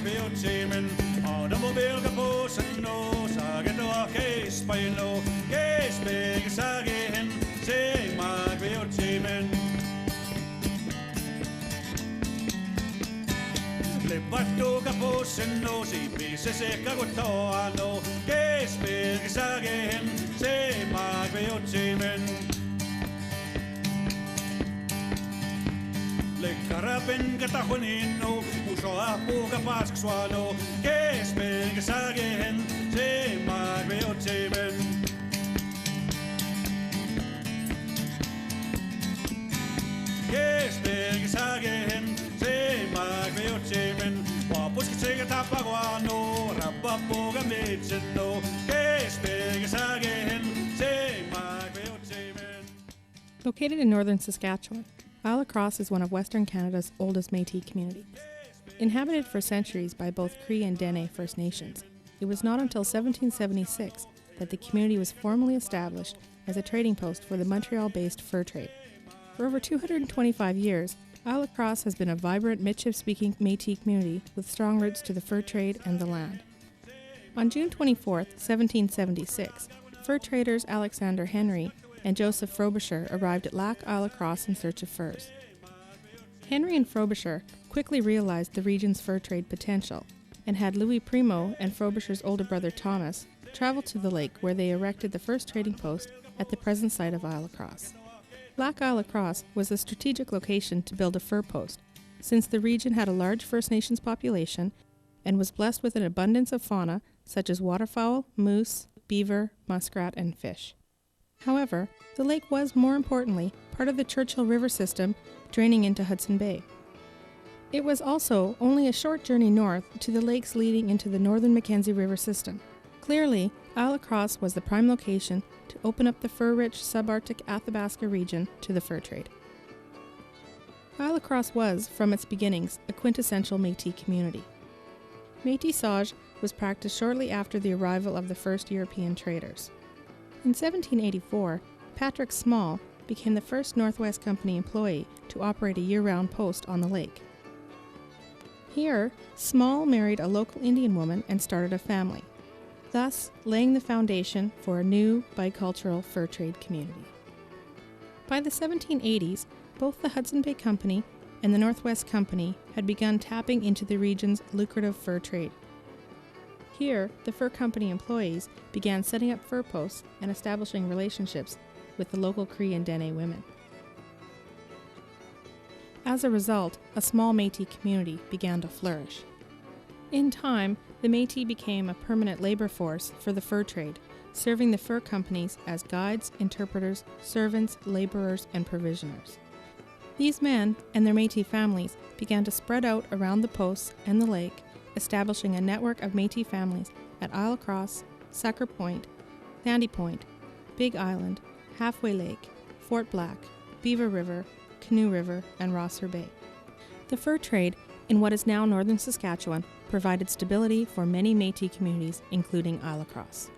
magbeotimen, og der må bælge på sådan noget, så kan du også spejle, gæs begge sage hen, se magbeotimen. Leppat duka på sådan noget, se visse sækker gå tårno, gæs begge sage hen, se magbeotimen. Karapen katahuninno, usoa puuka pasksuano, kesmelkä sagehen, se magbeotimen. Kesmelkä sagehen, se magbeotimen. Vapuski sekä tapaguano, rappa puuka mitsenno, kesmelkä sagehen, se magbeotimen. Located in northern Saskatchewan, Crosse is one of Western Canada's oldest Métis communities. Inhabited for centuries by both Cree and Dene First Nations, it was not until 1776 that the community was formally established as a trading post for the Montreal-based fur trade. For over 225 years, Crosse has been a vibrant Michif-speaking Métis community with strong roots to the fur trade and the land. On June 24, 1776, fur traders Alexander Henry and Joseph Frobisher arrived at Lac Crosse in search of furs. Henry and Frobisher quickly realized the region's fur trade potential and had Louis Primo and Frobisher's older brother Thomas travel to the lake, where they erected the first trading post at the present site of Crosse. Lac Crosse was a strategic location to build a fur post, since the region had a large First Nations population and was blessed with an abundance of fauna such as waterfowl, moose, beaver, muskrat, and fish. However, the lake was, more importantly, part of the Churchill River system draining into Hudson Bay. It was also only a short journey north to the lakes leading into the northern Mackenzie River system. Clearly, Crosse was the prime location to open up the fur-rich subarctic Athabasca region to the fur trade. Crosse was, from its beginnings, a quintessential Métis community. Métissage was practiced shortly after the arrival of the first European traders. In 1784, Patrick Small became the first Northwest Company employee to operate a year-round post on the lake. Here, Small married a local Indian woman and started a family, thus laying the foundation for a new bicultural fur trade community. By the 1780s, both the Hudson Bay Company and the Northwest Company had begun tapping into the region's lucrative fur trade. Here, the fur company employees began setting up fur posts and establishing relationships with the local Cree and Dene women. As a result, a small Métis community began to flourish. In time, the Métis became a permanent labor force for the fur trade, serving the fur companies as guides, interpreters, servants, laborers, and provisioners. These men and their Métis families began to spread out around the posts and the lake, establishing a network of Métis families at Crosse, Sucker Point, Sandy Point, Big Island, Halfway Lake, Fort Black, Beaver River, Canoe River, and Rosser Bay. The fur trade in what is now northern Saskatchewan provided stability for many Métis communities, including Crosse.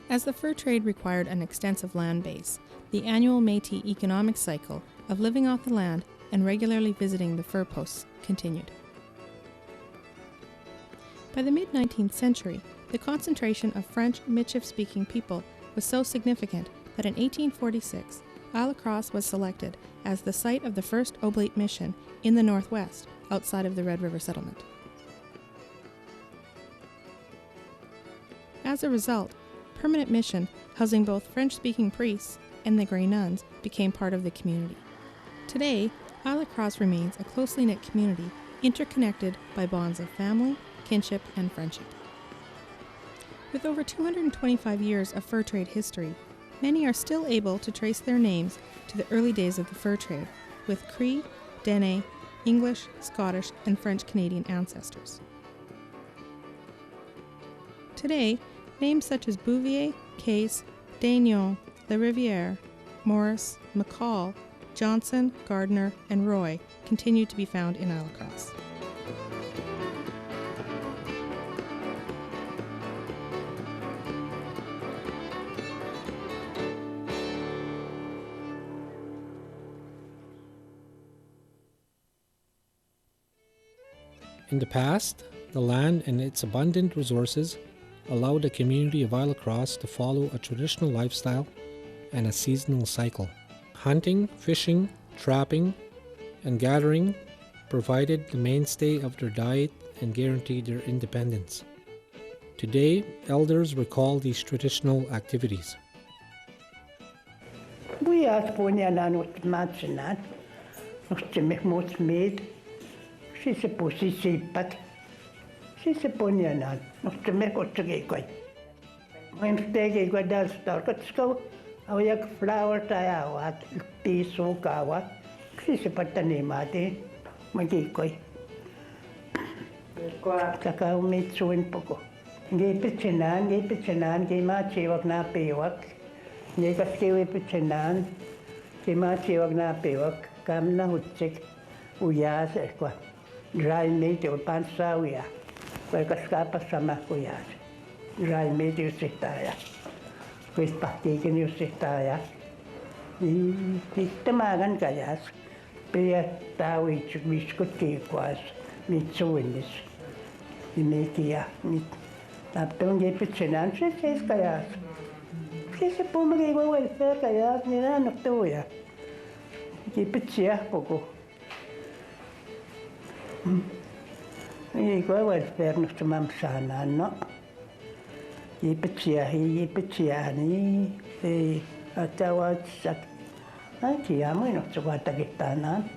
As the fur trade required an extensive land base, the annual Métis economic cycle of living off the land and regularly visiting the fur posts continued. By the mid-19th century, the concentration of French Michif-speaking people was so significant that in 1846, Crosse was selected as the site of the first Oblate mission in the Northwest, outside of the Red River settlement. As a result, permanent mission housing both French-speaking priests and the Grey Nuns became part of the community. Today, Crosse remains a closely knit community interconnected by bonds of family, kinship, and friendship. With over 225 years of fur trade history, many are still able to trace their names to the early days of the fur trade, with Cree, Dene, English, Scottish, and French-Canadian ancestors. Today, names such as Bouvier, Case, Daignon, La Rivière, Morris, McCall, Johnson, Gardner, and Roy continue to be found in Crosse. In the past, The land and its abundant resources allowed the community of Isle of Crosse to follow a traditional lifestyle and a seasonal cycle. Hunting, fishing, trapping, and gathering provided the mainstay of their diet and guaranteed their independence. Today, elders recall these traditional activities. We are Sponianan with Matsanan, Nostimich made. She's a pussy sipat. She's a Ponianan, Nostimich or Tagay. I'm staying with that Starkatsko. I have flowers, I have peace, so kawa. She's a patanimati, Magikoi. Saka meet so in Poco. Gipichinan, Gimachi, na Pewak. Nikaskiwi Pichinan, Gimachi, na Pewak, Kamna Hutsik, Uyas, Equa. Dry meat or Pansawia, where Cascapa Samakuyas. Dry meat you sitaya. With Pakikin you sitaya. Tamagan Kayas, Pia Tawich, which could keep was, meat so in this. You make here, meat. Tapton Gipichinan, she says Kayas. She's a Pumari welfare Kayas, Nina Noctoya. Gipichia Poco. Go welfare no to Mamsana, no. Yipichia, Yipichiani, the Atawat. Antiamo not to what I get done.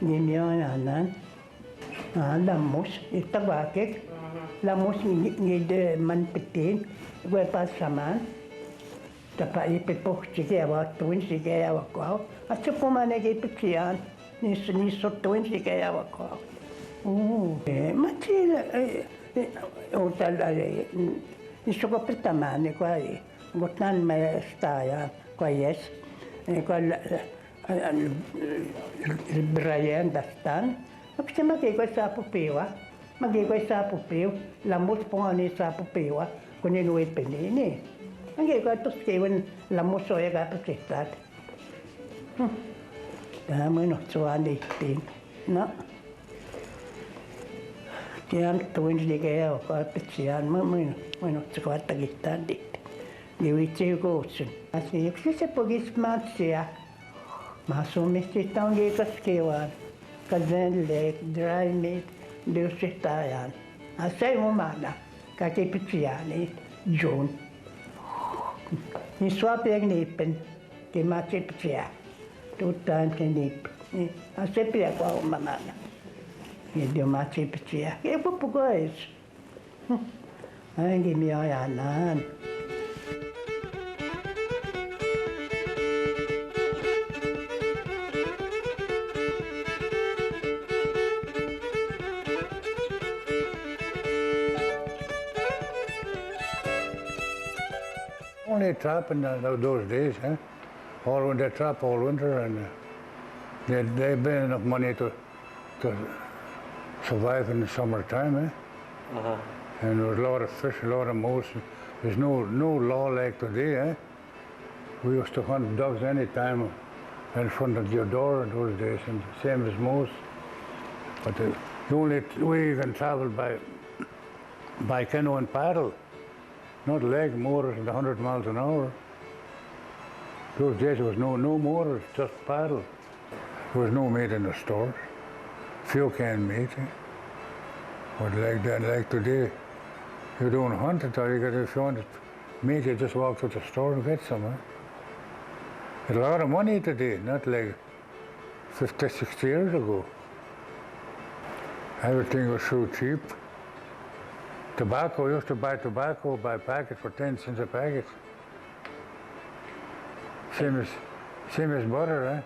Gimion Lamus, it's tabakik. Lamus need the man pitin, where pass saman. The Paipo, she gave out twins, she gave our cow. A chupomane gave Pichian, Nis so twins, she gave our cow. Oh, Matilda, Nishokopitamani, quay, got none my style, quay yes. Brian dastan, kasi magigay sa pupiwa, magigay sa pupiw, lamos po nga sa pupiwa, kung inuwi pinini. Magigay ito siwan, lamos o yaga pasitat. Dami no, suwan 18, no? Kaya tuwin di kaya ako, kapit no, suwan tagitan dito. Giwiti ko usin. Asi yung pagis siya, masumisi taong gikaskiwan, kazen lake, dry meat, diusitayan. Asay mo mana, kakipit siya ni June. Niswap yung nipin, kimasip siya. 2 times ni nipin. Asay piya ko ako mamana. Hindi masip siya. Kaya po po guys. Ay, gimiyayanan. Only trapping those days, eh? All when they trap all winter, and they been enough money to survive in the summertime, eh? And there was a lot of fish, a lot of moose. There's no law like today, eh? We used to hunt dogs any time in front of your door in those days, and same as moose. But the only way you can travel by canoe and paddle. Not leg motors at 100 miles an hour. Those days there was no motors, just paddle. There was no meat in the stores. Few canned meat. Eh? But like today, you don't hunt it, or if you want meat, you just walk to the store and get some. Eh? It's a lot of money today, not like 50, 60 years ago. Everything was so cheap. Tobacco, used to buy tobacco by packet for 10 cents a packet. Same as butter, eh?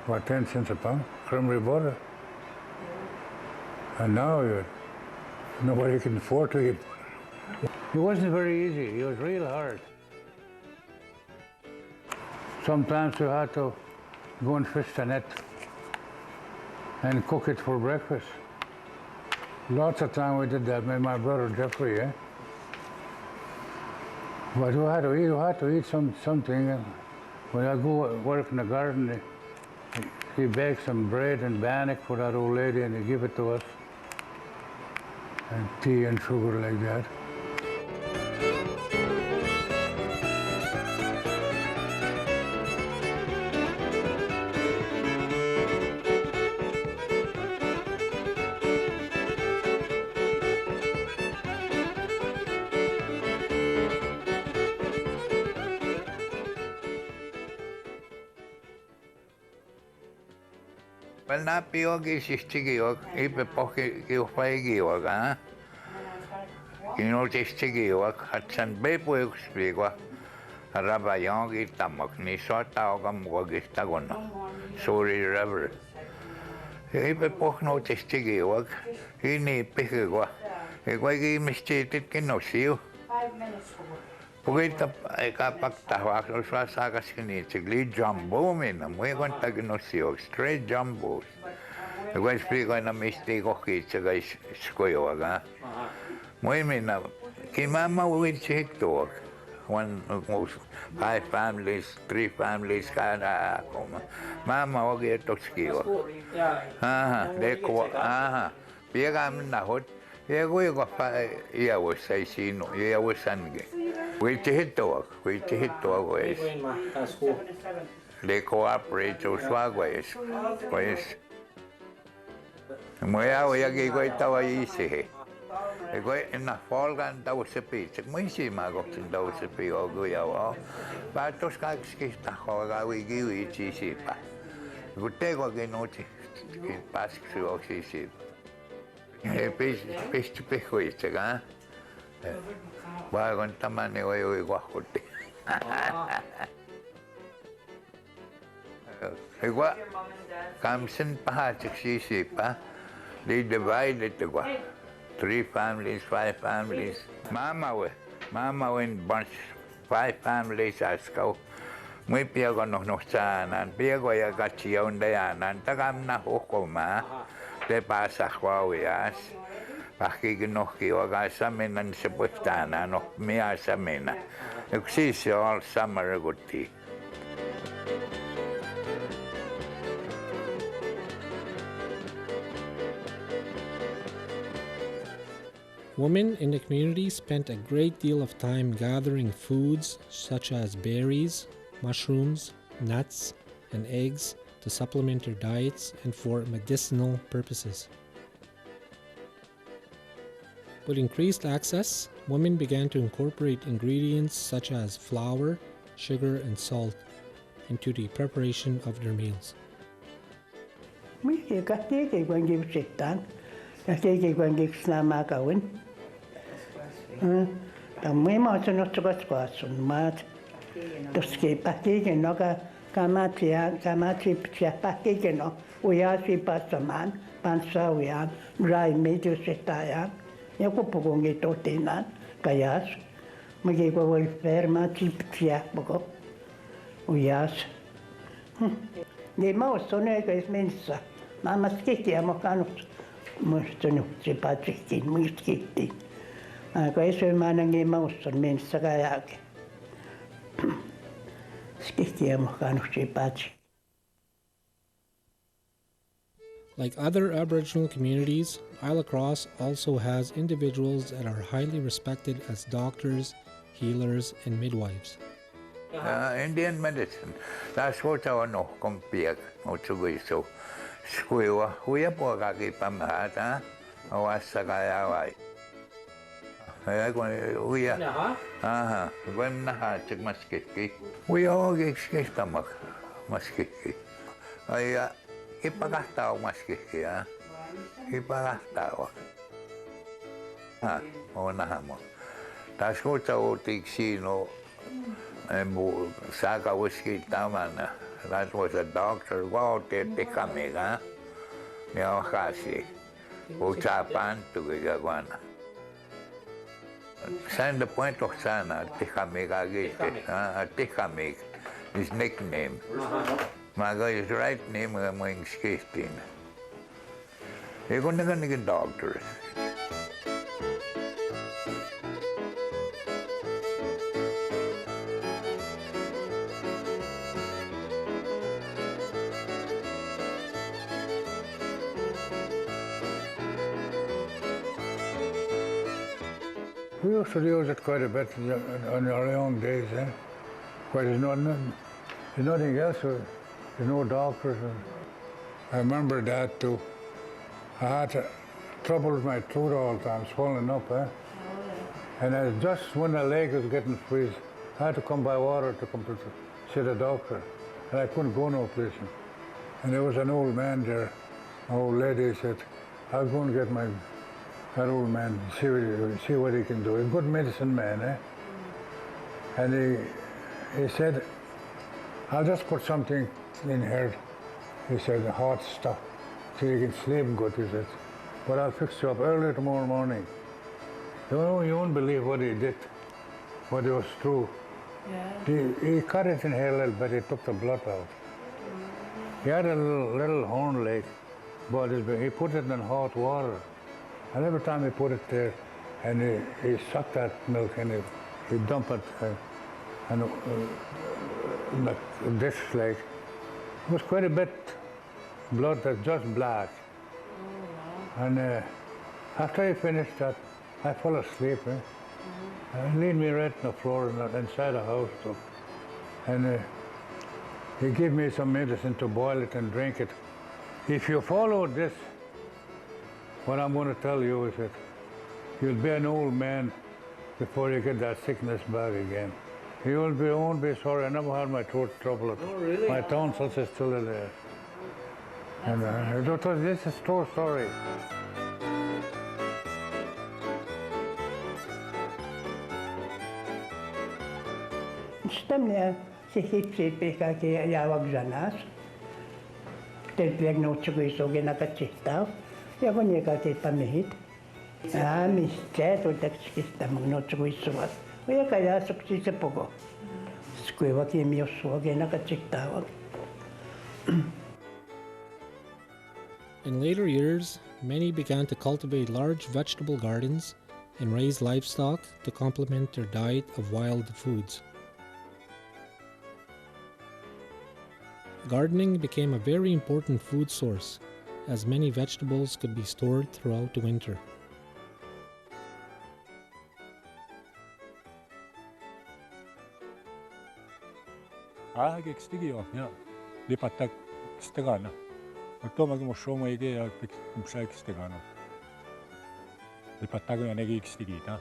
What, 10 cents a pound? Creamery butter. And now nobody can afford to eat. It wasn't very easy, it was real hard. Sometimes you had to go and fish the net and cook it for breakfast. Lots of time we did that with my brother Jeffrey, eh? But you had to eat something. When I go work in the garden, he baked some bread and bannock for that old lady and he give it to us. and tea and sugar like that. Well, na piog is giog, ipe poki giog, ah. Kino giog, hat san bepo spiegwa. Rabayong itamok ni so taogam wag istagono. Sorry river. Ipe pok no giog, ini pekwa. Ikwa gi mistitit kinosio. 5 minutes for work. Pagkita kapag tawag o sa kisigli jumbo min, may kung taginosyo, straight jumbos. Kung speak ko na mistake ko kitsa guys skoyo aga. May na kimama with TikTok. 5 families, 3 families kada ako. Mama wag ito skiyo. Deko piya kami nahot. Ego pa iawas ay sino, iawasan ge. Wait to hit ways. They cooperate to swagways. Pues. Moya yagi ko tawa isi. Ego na folgan daw sa pitch. Mo si magok daw sa piyo yaw. Patos kakskista ko gawi giwi si pa. Gute ko genoti. Pas ko si. Pes pejo este, ¿ah? Va con tamaño hoy guajote. Igual, kamsen pahachik si pa. They divided the gua. 3 families, 5 families. Mama went bunch 5 families askaw. Muy piago no sanan, piago ya gachion dayanan, tagam na hukuma. De pasa huawias, pakiginoki wagasamen sa pustana, no miasamena. Existe all summer good tea. Women in the community spent a great deal of time gathering foods such as berries, mushrooms, nuts, and eggs to supplement their diets and for medicinal purposes. With increased access, women began to incorporate ingredients such as flour, sugar, and salt into the preparation of their meals. Miki katiki kwangi sitan, katiki kwangi snama kawin. Tamai ma sono tsukasun mat. Toski patiki noga kamati patiki no. Uyasi pasaman, pansa uyan, rai medio sitayan. Yaku pugungi totinan, kayas. Miki ko will ferma tiptia bugo. Uyas. Ni ma sono che smensa. Ma schitti amo canus. Mustanu si patrikin, muskitti. Ma questo è manangi mauson mensa kayake. Schitti amo canus si patri. Like other Aboriginal communities, Isla Crosse also has individuals that are highly respected as doctors, healers, and midwives. Indian medicine. That's what I know, compare. So, Squiwa, huya po kaki pamahata, awasa kaya wai. Huya. Aha, when nahatik maskiki. We all get stomach maskiki. Ay, ipagastaw maskiki, ah. Ipagastaw. Ah, o nahamo. That's what I would Kitaskînaw. Saka whiskey tamana. That was a doctor. Wow, te kamega. Neo kasi. Ucapan tu gagawana. Send the point of sana. Te kamega gite. Te kameg. His nickname. Maga his right name mo ing skistin. Ego nagan doctor. We used to use it quite a bit in our young days, eh? But there's nothing else. There's no doctors. I remember that too. I had trouble with my throat all the time, swelling up, eh? And just when the leg was getting freeze, I had to come by water to come to see the doctor. And I couldn't go no place. And there was an old man there, an old lady said, I'll go and get that old man, see what he can do. He's a good medicine man, eh? And he said, I'll just put something in here. He said, hot stuff, so you can sleep good, he said. But I'll fix you up early tomorrow morning. You won't believe what he did, what it was true. Yeah. He cut it in here a little bit, he took the blood out. He had a little horn leg, but he put it in hot water. And every time he put it there, and he sucked that milk and he dumped it in the dish like. It was quite a bit blood that's just black. Oh, wow. And after he finished that, I fell asleep. He laid me right on the floor inside the house. So. And he gave me some medicine to boil it and drink it. If you follow this, what I'm going to tell you is that you'll be an old man before you get that sickness back again. You won't be sorry. I never had my throat trouble. Oh, really? My tonsils are still there. And this is a true story. Stemnia se hitsi pikaki jawak zanas. Telpiak noutsukuiso genakatsihtau. Ja kun jekati pamihit. Mistä tuotaksista mun noutsukuisuvat. Ja kajasuksi se poko. Skuivaki miosua genakatsihtau. In later years, many began to cultivate large vegetable gardens and raise livestock to complement their diet of wild foods. Gardening became a very important food source, as many vegetables could be stored throughout the winter. Kiskinow, ja, lipatak Kitaskînaw. Tomagi moshoma ige ya kumsha Kitaskînaw. Lipatak ya negi Kitaskînaw.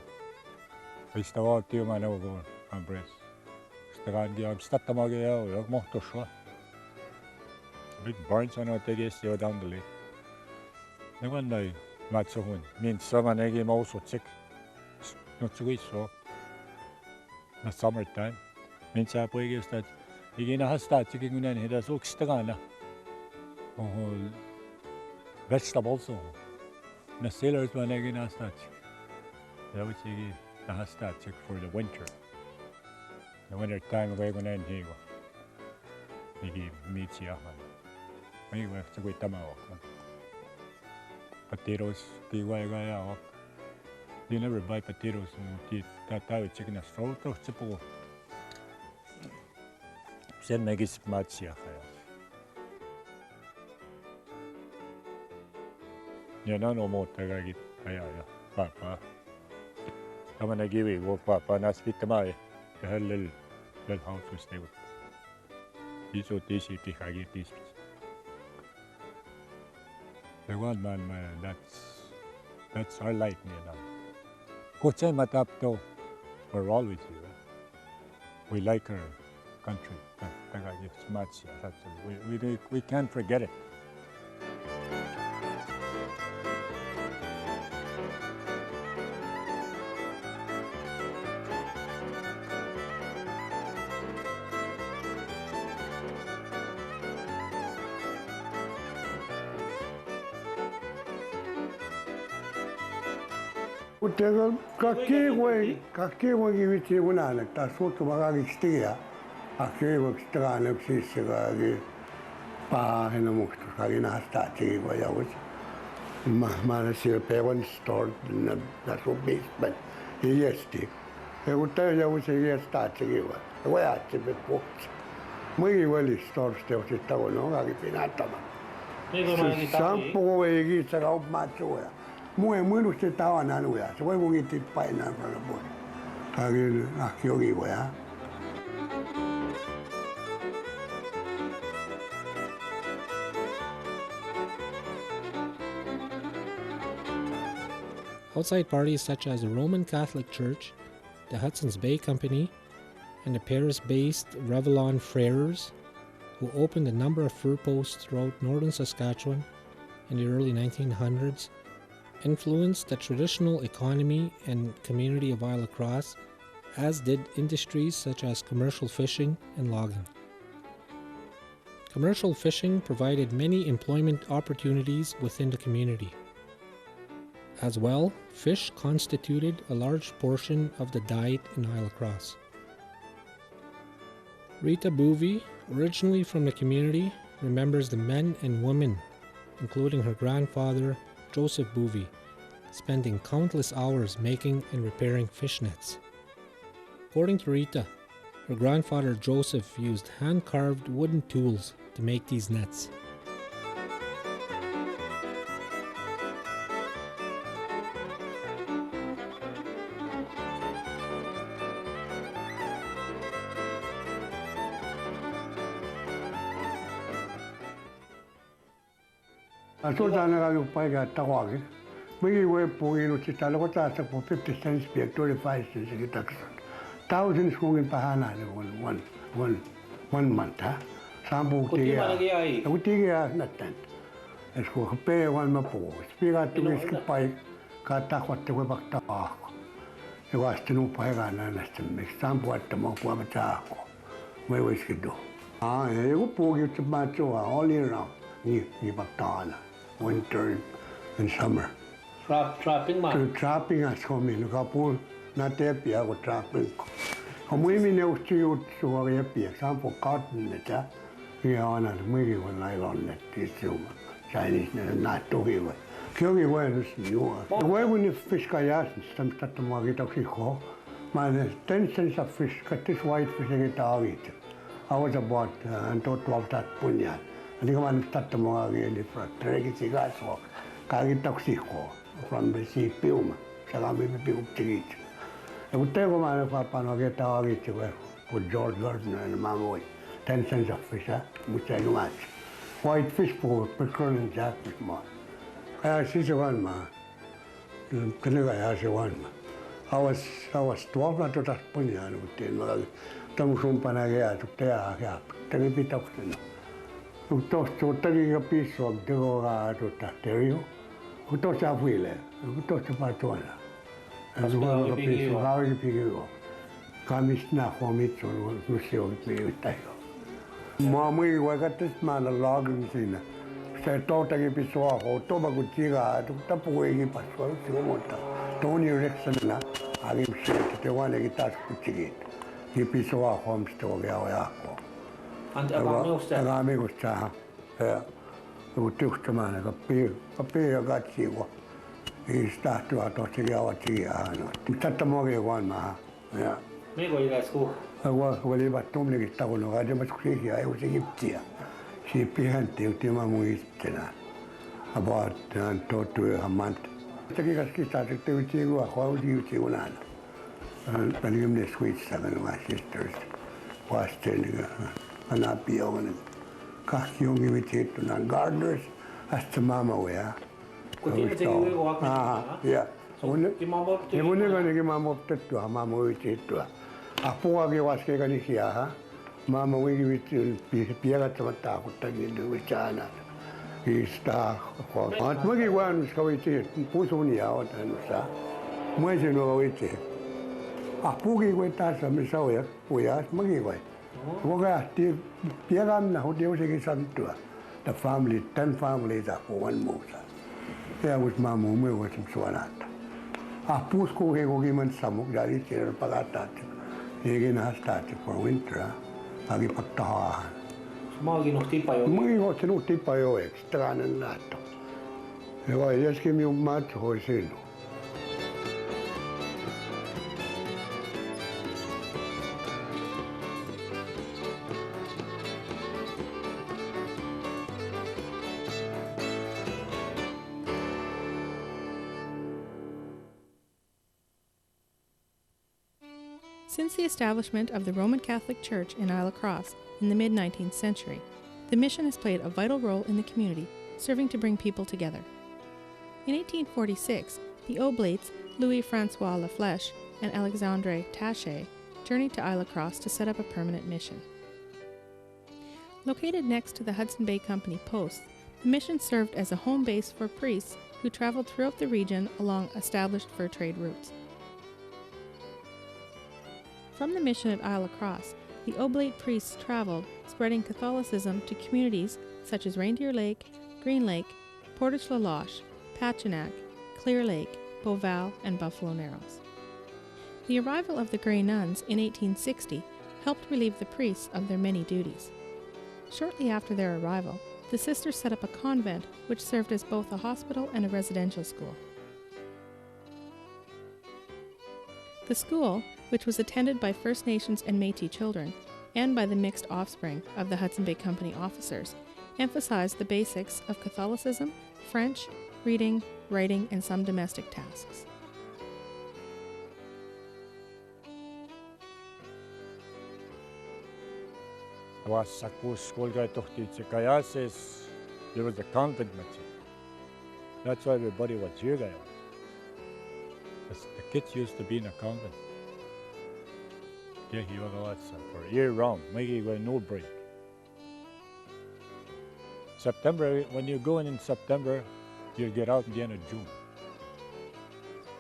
Istawa tio mana ogo ambres. Kitaskînaw ya statamage ya mohtoshwa. Big barns on our teges down the lake. The one day, not so good. Means someone again also check. Not so good, so. The summertime. Means I put that. Again, I start checking on it. That's Kitaskînaw. Vegetables. The sailors when again I start. That was again. I start check for the winter. The winter time we're going to end here. Again, meets here. Anyway, it's a good time. Potatoes, you never buy potatoes and that chicken is so simple. Send me this much here. No more. Papa. I'm going to give you Papa and I speak to my little house to stay with. This or this, if I get this. The one man, that's our life, you know. Kutse matap though, we're always here. We like our country. It's much. We can't forget it. Utega kakkiwa giviti unana ta sutu magagistia akiwa Kitaskînaw sisega pa hena muktu kagina hasta tiwa yawus mana sil pewan store na so basement yesti utega yawus yesta tiwa wa tibe pokt muy wali store ste tawo no agi pinatama sampo egi tsaka machoya Mui nusti tawana nuya. So we get it by now for the board. Kagi akyogi wea. Outside parties such as the Roman Catholic Church, the Hudson's Bay Company, and the Paris-based Revlon Frères, who opened a number of fur posts throughout northern Saskatchewan in the early 1900s, influenced the traditional economy and community of Isle of Crosse, as did industries such as commercial fishing and logging. Commercial fishing provided many employment opportunities within the community. As well, fish constituted a large portion of the diet in Isle of Crosse. Rita Boovy, originally from the community, remembers the men and women, including her grandfather, Joseph Boovy, spending countless hours making and repairing fish nets. According to Rita, her grandfather Joseph used hand-carved wooden tools to make these nets. Sultana ga pai ga tawagi. We were pulling to Talota for 50 cents, 25 cents a tax. Thousands going Pahana one month, huh? Sample Utia, not that. As for pay one mapo, speak out to his pie, Kata what the Webak. It was to know Paigan and make sample at the Mokwabataco. Where we should do. Ah, you pull you to Macho all year round, ni Baktana, winter and summer. Trapping man. Trapping as come in, Kapul, not there, Pia, or trapping. Come with me now to you to a Pia, sample cotton letter. We are on a movie when I on that this Chinese not to give it. Kyogi was you. The way when you fish kayaks and some start to market of Chico, my 10 cents of fish, cut this white fish and get out it. I was about until 12 that punyan. And you want to start to market for a drag cigars walk. Kagi toxico. From the sea film, Salami Pig Chigit. I would tell my papa no get out of it with George Gardner and Mamoy, 10 cents of fish, which I do much. White fish for petrol and jack with more. I see one man. I see one man. I was 12 not to that punyan with the Tomsum Panagea to tear up, take a bit of to toast to take a piece of the to Taterio. Who thought of Wheeler? Who thought about one? And one of the people, how you pick you? Commissioner for me to Lucio with me with Tayo. Mammy, I got this man a logging scene. Say, thought I be so off, Tobago Chiga, to tap away in Pascal, Tony Rexon, I give shit to one of the task to Chigit. He be so off home story, our And a amigo Cha. Who took the man a pair got you. He started out of Chiga. Tatamori one ma. Yeah. Maybe you guys go. I was well, but Tommy Town, I was crazy. I was a gift here. She behind the Ultima Muistina about to a month. The started to you, how do you see one? And the sweet seven of my sisters was telling an appeal on it. Kaki imitate to the gardeners as to Mama where. Yeah. When you're going to give Mamma to her, Mamma will take to her. A poor was taken here, Mamma will give it to Pierre Tamata, who take into with China. He's star. Aunt Maggie one is going to put only out and sa. When you know it. A poogie went as a Messiah, we asked Maggie way. Pieram now they were taking son to her. The family, 10 families are for one moose. There was Mamma, we was in Swanat. A Pusco Hegogiman Samuk, that is here, Pagatat. He again has started for winter. I give a tar. Smoggy no tipayo. We got no tipayo extra and that. I just give you much horse in. Since the establishment of the Roman Catholic Church in Isle Crosse in the mid-19th century, the mission has played a vital role in the community, serving to bring people together. In 1846, the Oblates Louis-Francois Laflèche and Alexandre Taché journeyed to Isle Crosse to set up a permanent mission. Located next to the Hudson Bay Company posts, the mission served as a home base for priests who traveled throughout the region along established fur trade routes. From the mission at Isle Crosse, the Oblate priests traveled, spreading Catholicism to communities such as Reindeer Lake, Green Lake, Portage La Loche, Patchinac, Clear Lake, Beauval, and Buffalo Narrows. The arrival of the Grey Nuns in 1860 helped relieve the priests of their many duties. Shortly after their arrival, the sisters set up a convent which served as both a hospital and a residential school. The school, which was attended by First Nations and Métis children, and by the mixed offspring of the Hudson Bay Company officers, emphasized the basics of Catholicism, French, reading, writing, and some domestic tasks. Was suppose school guy took the Kaya says there was a convent machi. That's why everybody was here guy. The kids used to be in a convent. Yeah, he was for year round, making no break. September, when you go in September, you'll get out at the end of June.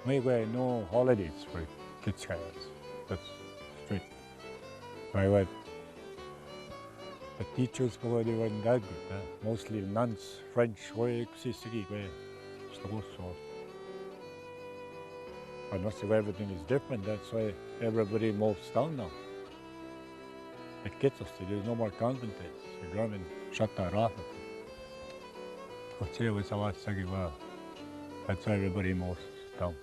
Maybe no holidays for kids guys. That's straight. I went. The teachers they weren't that good. Mostly nuns, French, but most of everything is different. That's why everybody moves down now. The kids there's no more convent days. The government shut that off. That's why everybody moves down.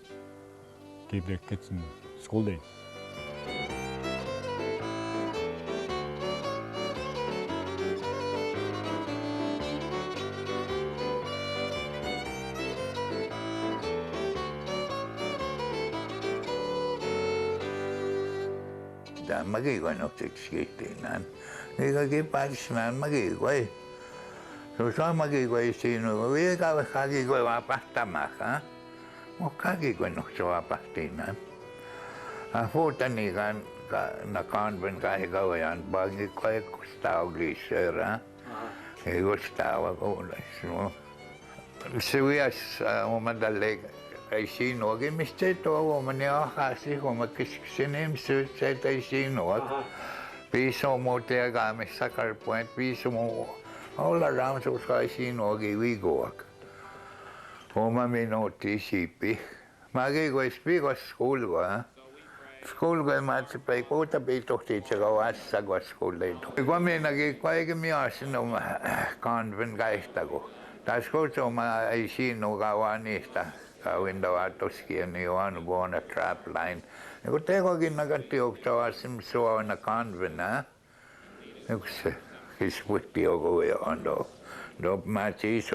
Keep their kids in school days. Magiging nog te schieten aan. Ik ga geen paardjesman magiging. Zo zou magiging zien. Wie gaan we magiging wat pasta maken? Maar magiging nog zo wat pasta aan. Voortaan niet gaan naar convent gaan gaan aan. Bagi koi kustau glisera. Ik kustau gewoon zo. Serius omadalek. Ay sino, que mister todo, manera casi como que se nem se ay sino. Piso mo te aga me sacar point, piso mo all around so ay sino que we go. O mami no ti sipi. Magi go speak school go, School go mat pa ko ta be to ti chagawas sa go school dai. Ko me nagi ko ay mi asino convent gaista go. Tas ko so ma ay sino gawanista. Window atoski and you want to go on a trap line. You could take a ginnaganti of Tawasim so on a convent, You could say, he's with the away on the matches.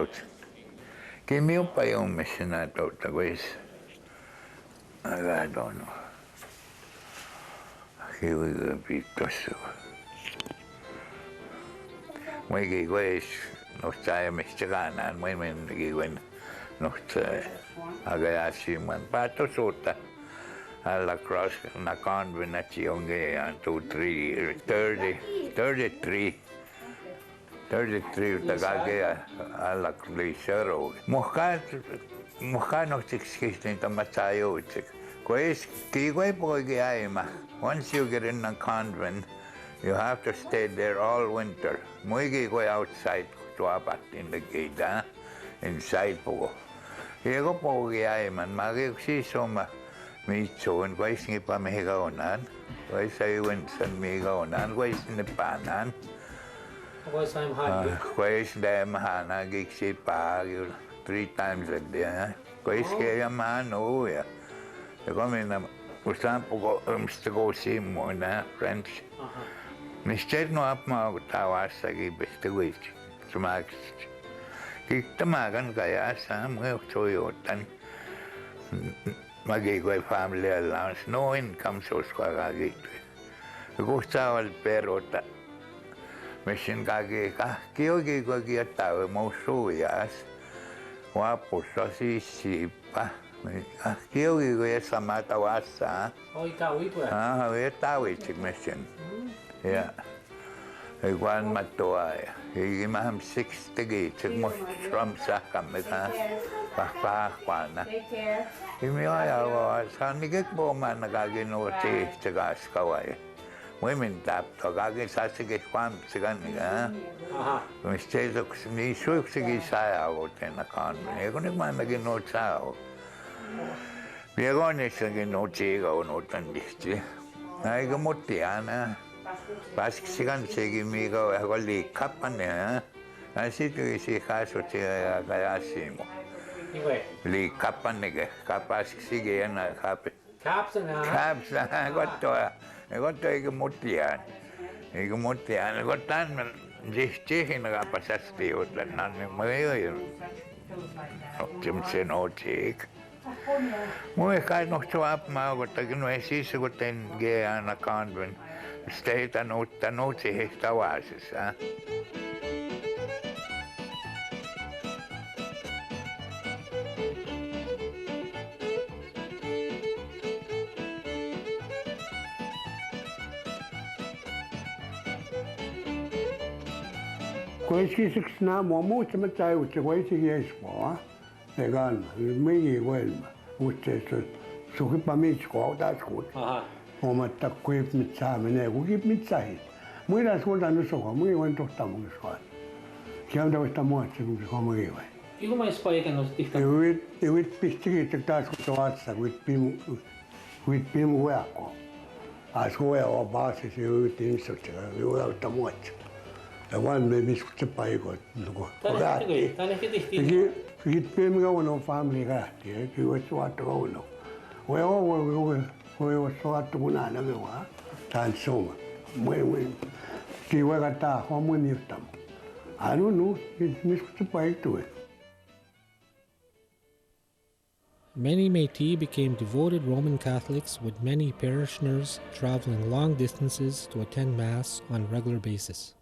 Give me up by your mission at the ways. I don't know. Here we go, be tosso. We get ways, no time, Mr. Gana, and women given. Agayasi man pato sota alla cross na convent na chionge and 33 tagage alla clisero mukha no tikskistin tamasayo tik kois kigoy po giaima. Once you get in a convent you have to stay there all winter. Muigi go outside to apat in the gate inside po. Ego po gaya man magi so ma mitson ko is pa megaonan ko ay winsan megaonan ko is nipanan ko is dem hana giksi pa 3 times a day ko is kaya man ya ko na usan po ko simo na French Mister no ap ma tawas sa gibeste wich sumak Kita makan kaya sa mga choyotan. magigoi family allowance, no income source ko kagito. Gusta wal perota. Mission kage ka kio gigo giatawe mo suyas. Wapo so si pa. Kio gigo ya samata wasa. Oh, ikaw ito we tawi chik mission. Yeah. Igual matoy. Imam 6 tigi chik mo from sa kami ka. Pa na. Imi ay sa nigik po man nagaginuti tigas kawai. Women tap to gagin sa sige kwam sigan niga. Mistezo ni suik sige saya o tena kan. Ego ni man naginut sa o. Biego ni sige no chiga o no tandisti. Ay gamuti ana. Pasik sigan sige migo ako li kapan ya. Asi tu isi kaso tiga kayasimo. Li kapan niga. Kapas sige ana kape. Kapsa na. Kapsa goto. Goto igemutian. Gotan jihtihin nagapasasti utan nan mayo. Optimsen otik. Mui kai no swap ma goto gino esis goten ge ana convent. State anoti hestawasis, ha. Kitaskînaw mo mo tsaai uche waisi yespo, egan, megi welma, uche so pa mi sko da skut. O ma ta kwep mit sa mene, u gib mit sai. Mui da skut anu so ko, mui wan to ta mo sko. Kiam da sta mo che mu ko mo gewa. Igo mais pai que nos dicta. Eu pistigi te ta skut wa sa with pim wa ko. A sko ya o base se eu tin so che, eu ta mo che. One maybe scutte pai go. Tane che dicti. Git pem go no family gatti, che wo so go no. We so una na go ha. Tan soma. We ki we gata ho mo ni tam. Anu no, mi scutte pai tu. Many Métis became devoted Roman Catholics, with many parishioners traveling long distances to attend Mass on a regular basis.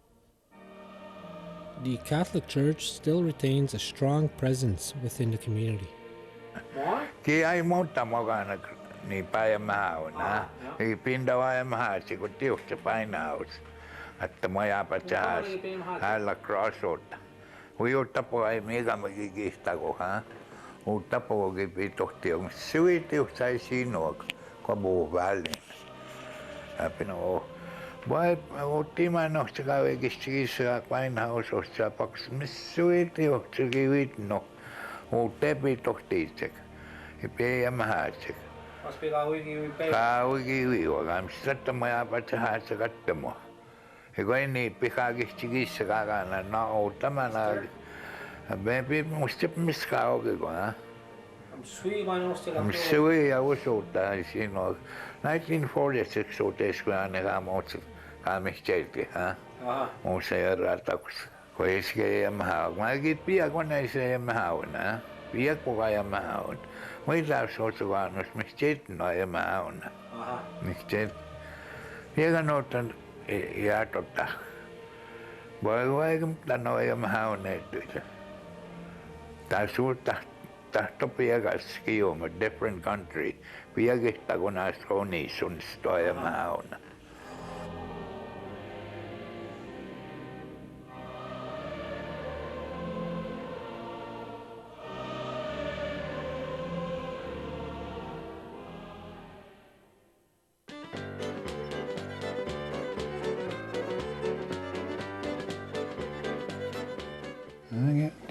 The Catholic Church still retains a strong presence within the community. Ki ay monta mo gana ni paya mahao na. Ipindawa mahao si kutiyo sa fine house. At tamaya pa sa hala Crosse. Uyota po ay mega magigista ko ha. Uta po gipito tiyo. Suwitiyo sa sinog ko buvalin. Sabi na Boy, ultima no se cabe que se fine house o se pax misuiti o se givit no. O tepi tohtiitsek. Ipe yamahaatsek. Kaui kiwi o gam satta moja patsahaatsa kattamo. Ego ni pikagistигissa kagana no ultima na. Bepi mustip miskao kiko ha. Msui ja usuutta siinä 1946 uuteskuinen kaamotsi kaamistelti ha. Muussa järjestaks. Kun iske jämhää. Mäkin piakon ei se jämhää na. Piakko jämhää. Mitä suotu kannus mistet no jämhää. Mistet. Piakan otan ja totta. Voi mutta no jämhää nettyä. Tää suurta tahto piakas kiuma different country. Piakista kun asoni sun stoja mauna.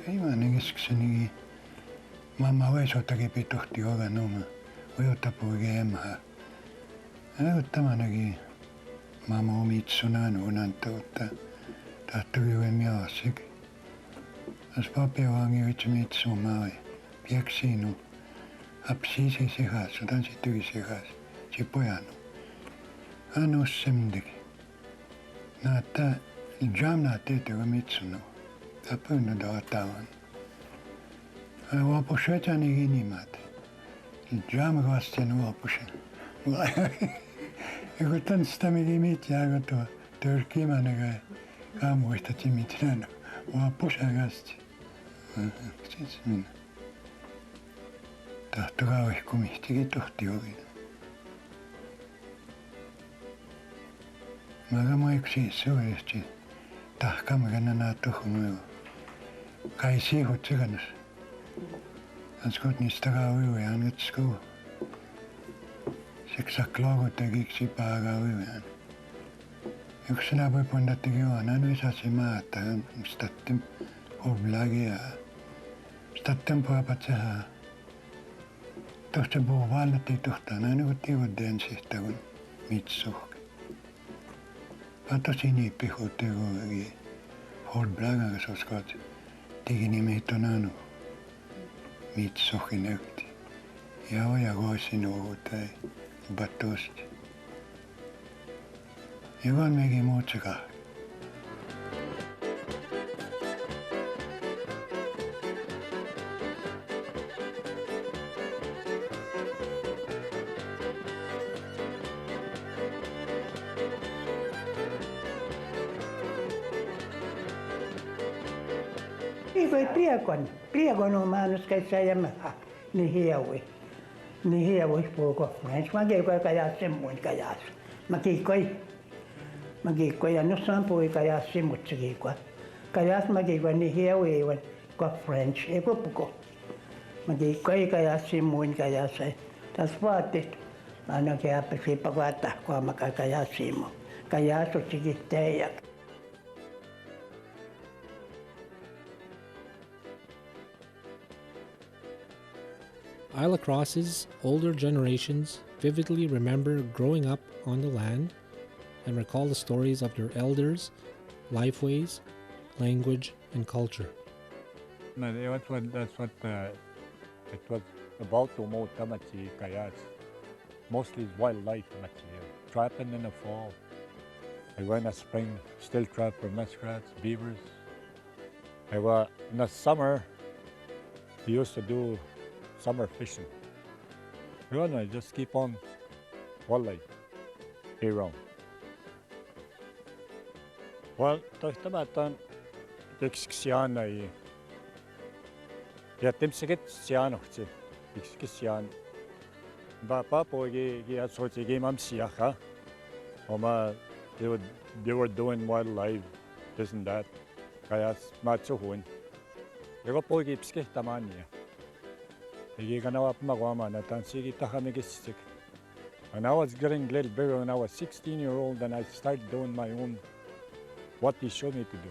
Teimanikikseni mamma veisotaki pitohti oganuma. Ojotapuigi emma. Ajottamanagi mamma omitsunan unantoutta. Tahtugiven miasik. As papevangi vitsumitsumaai. Piaksinu. Apsisi sehas, otan situgi sehas. Sipojanu. Anus semdegi. Naata jamna teetega mitsunu. Tapõinu taatavan. Vapušetani inimat. Jam was ten opuschen. Ik had dan stemmig met jagen to Turkije manega. Kam was dat je met ren. Opushen gast. Precies min. Dat toch ik kom ik tegen toch die ook. Maar dan moet ik zien zo is het. Dat kan me gaan naar toch om. Kan je zien goed zeggen. Als goed niet te gaan we aan het school. Ik zag klagen dat ik zie pagen we. Ik snap het dat ik gewoon aan is als je maat en staat hem op lagia. Staat hem voor wat ze ha. Toch de boven dat ik toch dan aan het die den zich doen met zoek. Wat als je niet pichot tegen je voor blaga zoals gaat tegen die met tonano. Met zoek in echt. Ja, gooi in ogen. Batost. Je gaat me geen moeite gaan. Ik weet priakon on manuskai sayama ni hiawi. Ni hiawi poco. Mas magi ko kaya semmoin kaya. Magi ko ya no sampo kaya semut sigi ko. Kaya magi ko ni hiawi wan ko French e ko poco. Magi ko kaya semmoin kaya sai. Tas vaatit. Ana kaya pesi pagata ko makakaya simo. Kaya so sigi teyak. Isla Crosse's older generations vividly remember growing up on the land and recall the stories of their elders, lifeways, language, and culture. That's what it was about to mo tamachi kayas. Mostly wildlife machi. Trapping in the fall. I went in the spring, still trap for muskrats, beavers. In the summer, we used to do summer fishing. I just keep on wildlife year round. Well, tahtamatan Kitaskînaw. Ja timsikit sianohti. Kitaskînaw. Ba pogi ya soti game siaha. Oma they were doing wildlife, this and that. Kayas matsuhun. Ego pogi pskihtamania. And I was getting a little bigger when I was 16-year-old and I started doing my own, what he showed me to do.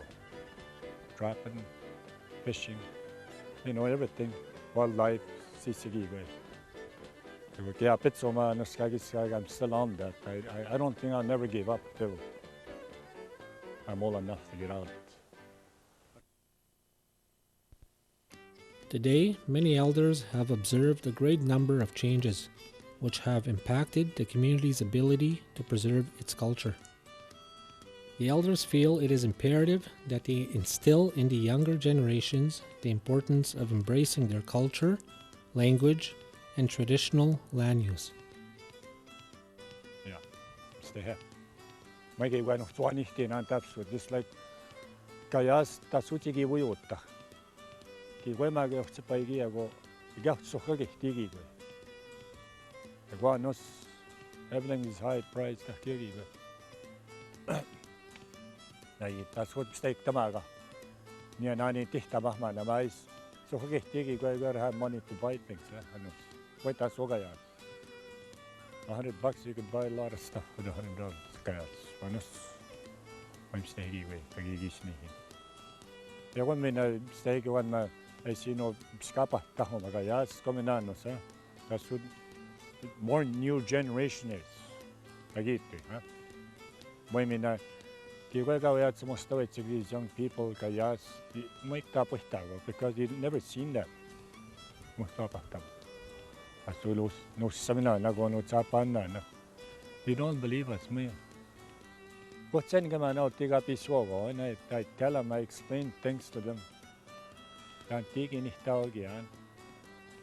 Trapping, fishing, everything, wildlife, sisigi. I'm still on that. I don't think I'll never give up till I'm old enough to get out. Today, many elders have observed a great number of changes, which have impacted the community's ability to preserve its culture. The elders feel it is imperative that they instill in the younger generations the importance of embracing their culture, language, and traditional land use. Yeah, stay here. My gay one of 20 and that's what this like Kayas Tasuchi Wuyota. Kiwemage of Chapaigiago, the got so huggy. The guanos, everything is high priced. That's what mistake Tamaga. Near 90 Tichtamahman, and I so huggy, I gotta have money to buy things. Wait, that's what I asked. $100 you could buy a lot of stuff with $100. I'm staying away, the gigi sneaking. There won't be no mistake one. I see no scapa tahomagayas coming on, sir. That's what more new generation is. I get it, huh? Women are Kiwagawats most of these young people, Kayas, make up with Tago because you've never seen that. Most of them. As well as no seminar, no go no chapan. They don't believe us, me. What's in come out, take up his swallow, and I tell them, I explain things to them. Can't take any towel again.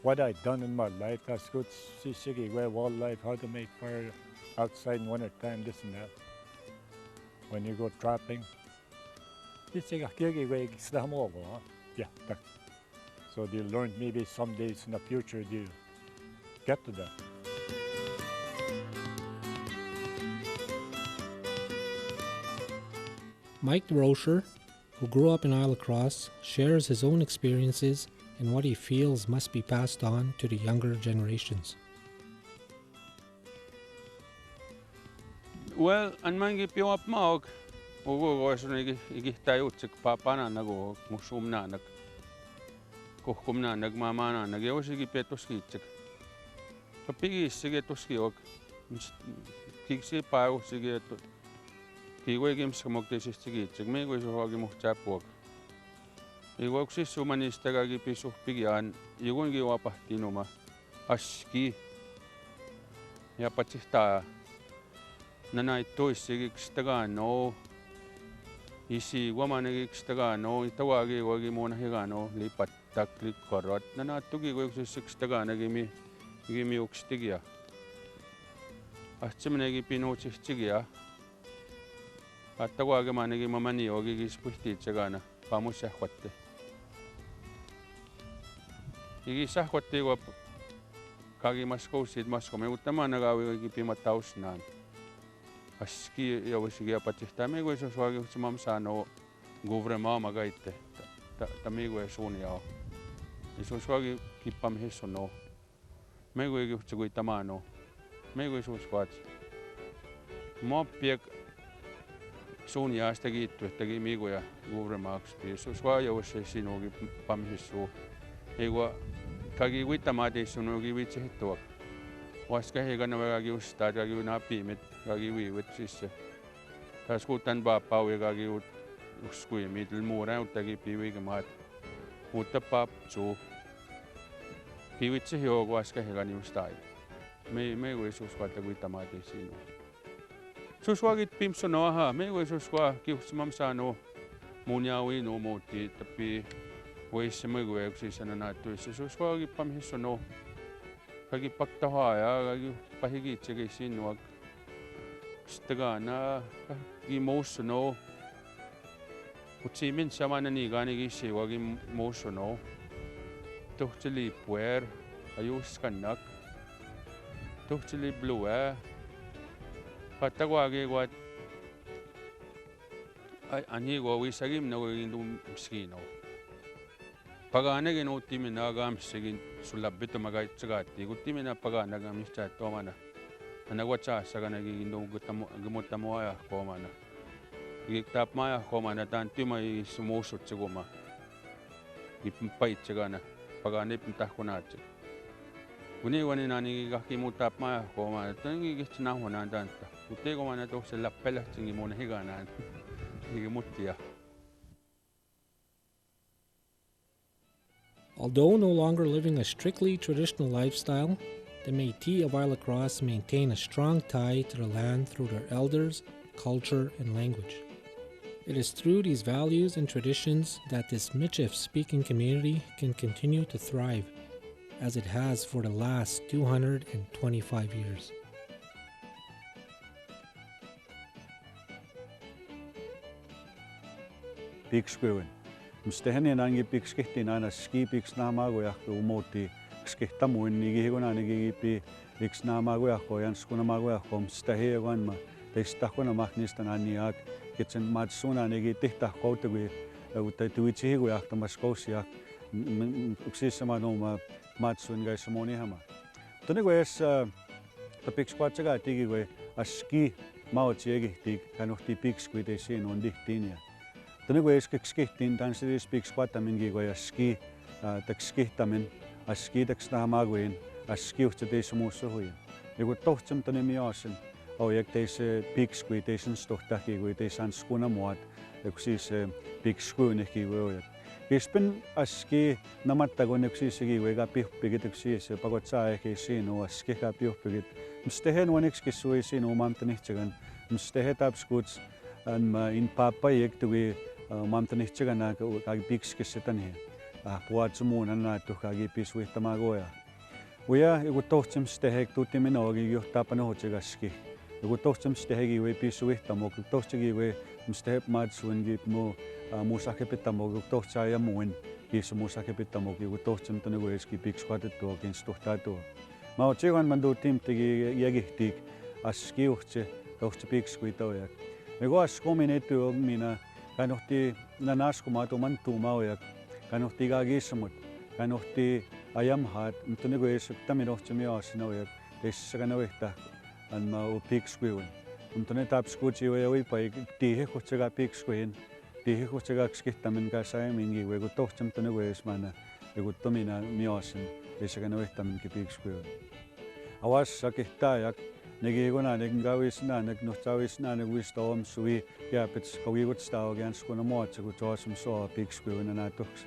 what I've done in my life. That's good. See, wildlife, how to make fire outside in winter time, this and that. When you go trapping, yeah. So they learn maybe some days in the future they get to that. Mike Rocher, who grew up in Isle of Crosse, shares his own experiences and what he feels must be passed on to the younger generations. Well, an mangi piwa maog, ugo so tayo tsik papana nago musum na nag kukum na nagmama na nagyo sige petoski tsik. Kapigi sige toski og kiksi pao sige to kiwe games kamogte sige tsik me go so hogi muchapok. Igo ksi sumanista gagi pisu pigian igon gi wapa tinoma aski ya pachista nanay toisig Kitaskînaw isi wamanag Kitaskînaw itawagi wagi muna higano lipat taklik korot nanatugi wag sa Kitaskînaw gimi ukstigya achimnegi pinuchigya at tawagi managi mamani wagi gispuhti tsagana pamusahwatte igi sahwatte wap kagi maskousid maskome utama nagawi wagi pimataus nan aski yawasigia patistame go so swagi chimam sano govrema magaite tamigo esunia iso swagi kipam hesono mego igi chugui tamano mego so swat mo piek sunia stagi tagi migo ya govrema xpi so swagi yawasinogi pam heso ego kagi witamade sunogi wichito waska hega na wagi usta gagi na pimit gagi wiwit sisse taskutan ba pawe gagi uskui middel mura utagi piwi gamat utapap chu piwit se hyo waska hega ni usta me we suswa tagui tamate sino suswagit pimsono ha me we suswa ki usmam sano munyawi no moti tapi we semego exisana na to suswagi pamhisono kagi paktahaya kagi pahigi chege sinwag Kitaskînaw gi mosono uchimin samana ni gani gi sewa gi mosono tohteli puer ayus kanak tohteli blue patagwagi wat ani go wisagim na gindum Kitaskînaw pagana gino timina gam sigin sulabito magay tsagati gutimina pagana gam chat to mana anagwacha sagana gindo gumotamo ya ko mana gitap maya ko mana tan timay sumusot siguma ipay tsagana pagana pintah ko na tsag kuni wani nani gakimutap maya ko mana tangi gitsna hona danta utte ko mana to sa lapela tingi mo na higana higimutya. Although no longer living a strictly traditional lifestyle, the Métis of Isle of Crosse maintain a strong tie to the land through their elders, culture, and language. It is through these values and traditions that this Michif-speaking community can continue to thrive, as it has for the last 225 years. Pikskuven. Msteheni nangi pikskihti nana ski piksnamagoya umoti skihtamuin nigihiguna nigipi piksnamagoya ko yanskunamagoya ko mstehegon ma testahkuna mahnistan aniak kitsen matsuna nigitihta koutegi utatuichigoya tamaskousia uksisama no ma matsun gaisamoni hama tonigoes tapikskwachaga tigiwe aski maochiegi tik kanuhti pikskuite sin ondihtinia Tonigoes kikskihtin tansidis pikskwattamin gigoy aski takskihtamin aski taksnahamaguin aski uhtsateisumuussuhuin. Igu tohtsam tonimiaasin aujek teise pikskuiteisen stohtahkiguiteisen skunamuat yksis pikskuunihkiguujat. Kispin aski namattagon yksissigiguiga pihpigit yksis pakotsaahki sinu askika pihpigit. Mstehen wanikskissui sinu mamtanihtsagan mstehe tapskuts in papa yektugi mamtanihtsagana kag pikskissitani puatsumuunan naattuhkaagi pisuihtamagoja. Uja ikutohtsim stehek tuutiminoogi juhtaapanuhutigaski. Ikutohtsim stehegi ui pisuihtamok, ikutohtigi ui mstehep maatsuingip muusakepittamok, ikutohtsaja muin kiisu muusakepittamok, ikutohtsim tunuguiski piksquatettuo kinstuhtaatuo. Ma otsigan mandu timtigi jägihtiik aski uhtsi tohtsi pikskuitoja. Ego askominetu mina kanuhti nanaskumaatu mantuumauja kanuhti igagiisamut kanuhti ajamhaat mtunuguisuktaminohtsimi aasinauja teissä kanuihta anma u pikskuivun. Mtune tapskuutsiuja uipai tiihihuhtsega pikskuihin tiihihuhtsega skihtamin kasaimingi ego tohtsim tunuguismana ego tomina miaasin teissä kanuihtaminki pikskuivun. Awas sakihtaajak negiguna negingawisnaanek nuhtsawisnaanek wistoom sui kiapits kogigutstāogianskuna muatsagu toasum soa pikskuivuna naatuhksi.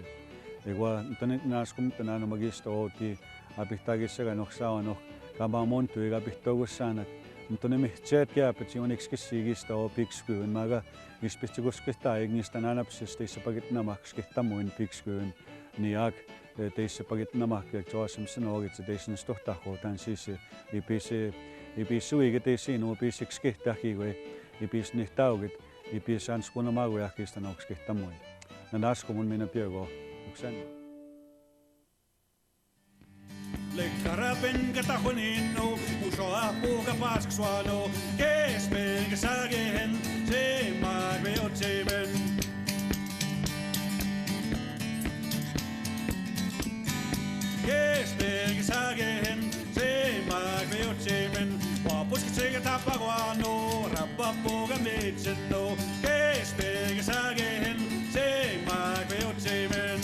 Egua mtanik naaskum tanano magisto oti apihtagissega nohsaanoh kaba montu ega pihtogusaanak mtanimihtseet kiapits jonikskissiigista o pikskuivun maga ispitsiguskihtaaignista nanapsista issapagitnamakskihtamuin pikskuivun niak teisse pagitnamakkiak toasum sanoogitsa teissinstohtahkotan sisi ipisuigi teisiinu pisikskihtahigue ipisnihtaugit ipisanskunamagujakista nokskihtamuin. Nanaskumun minä piego uksen. Lekkarapen katahoninno, usoa puuka pasksuano, kespelkä sagehen, se maagve otsimen. Kespelkä sagehen, se maagve otsimen. Vapuskit sekä tapaguano, rappa puuka mitsenno, kespelkä sagehen, se maagve otsimen.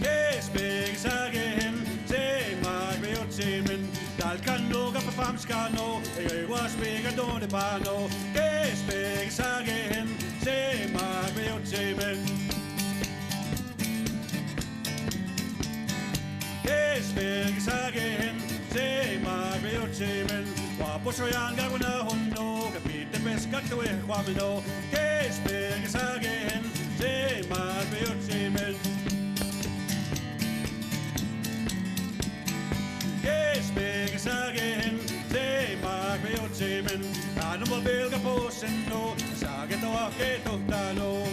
Kespegsagen, se magve otsimen, dalkano kapapamskano, eguaspega donepano. Kespegsagen, se magve otsimen. Kespegsagen, se magve otsimen. Vapusojan gaguna honno, kapite peskaktu ehquamino. Kespegsagen, se magve otsimen. Kespegsagen, se magve otsimen. Anuma belga posenno, saget och ketuhtano.